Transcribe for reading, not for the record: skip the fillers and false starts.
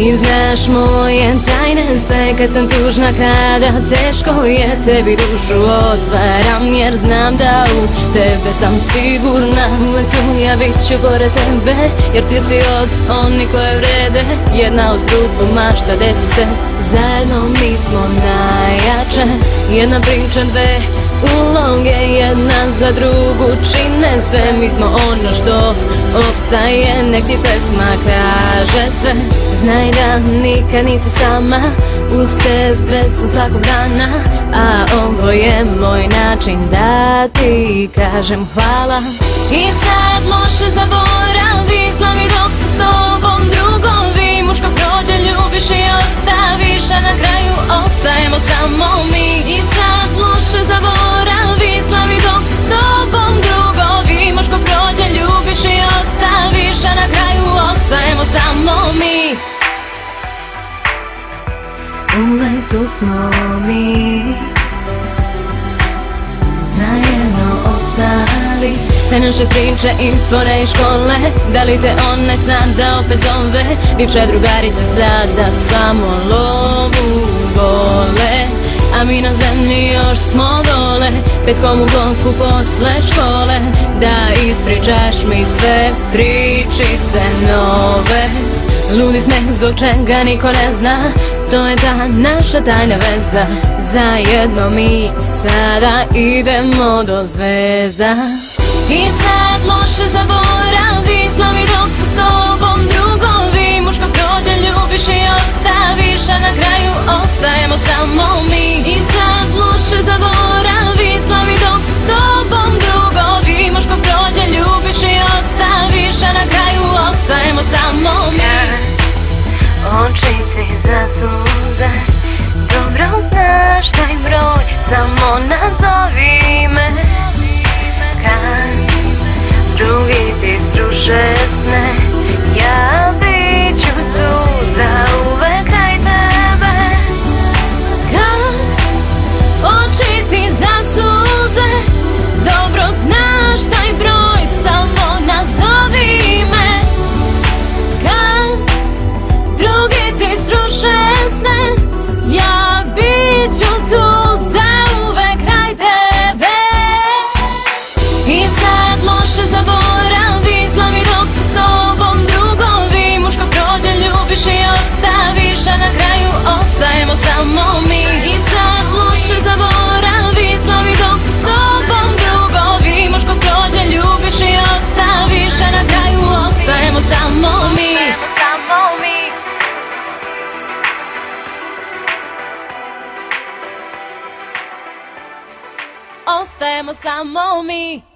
Ti znaš moje tajne sve kad sam tužna, kada teško je, tebi dušu otvaram jer znam da u tebe sam sigurna. Uvek tu ja bit ću pored tebe jer ti si od onih koje vrede. Jedna uz drugu mašta desi se, zajedno mi smo najjače. Jedna priča, dve uloge, jedna za drugu čine sve. Mi smo ono što opstaje, nek ti pesma kaže sve. Znaj da nikad nisi sama, uz tebe sam svakog dana, a ovo je moj način da ti kažem hvala. I sad loše zaboravi, slavi dok su s tobom drugovi. Muško prođe, ljubiš i ostaviš, a na kraju ostajemo samo mi. I sad loše zaboravi, slavi dok su s tobom drugovi. Muško prođe, ljubiš i ostaviš, a na kraju ostajemo samo mi. Uvek tu smo mi, zajedno ostali. Sve naše priče i fore i škole, da li te one sada opet zove? Bivša drugarica sada samo lovu vole, a mi na zemlji još smo dole, petkom u bloku posle škole. Da ispričaš mi sve pričice nove. Ludi smeh zbog čega niko ne zna, to je ta naša tajna veza. Zajedno mi sada idemo do zvezda. I sad loše zaboravi, slavi dok su s tobom drugovi. Muško prođe, ljubiš i ostaviš, a na kraju ostajemo samo mi. I sad loše zaboravi, slavi dok su s tobom drugovi. Muško prođe, ljubiš i ostaviš, a na kraju ostajemo samo mi. Oči ti zasuze, dobro znaš taj broj, samo nazovi me. Kad drugi ti sruše sne, ja bit ću tu zauvek kraj tebe. Kad oči ti zasuze, dobro znaš taj broj, samo nazovi me. Kad drugi ti sruše sne, ja bit ću tu zauvek kraj tebe. I sad loše zaboravi, slavi dok su s tobom drugovi. Muško prođe, ljubiš i ostaviš, a na kraju ostajemo samo mi. I sad loše zaboravi, slavi dok su s tobom drugovi. Muško prođe, ljubiš i ostaviš, a na kraju ostajemo samo mi. Ostajemo samo mi.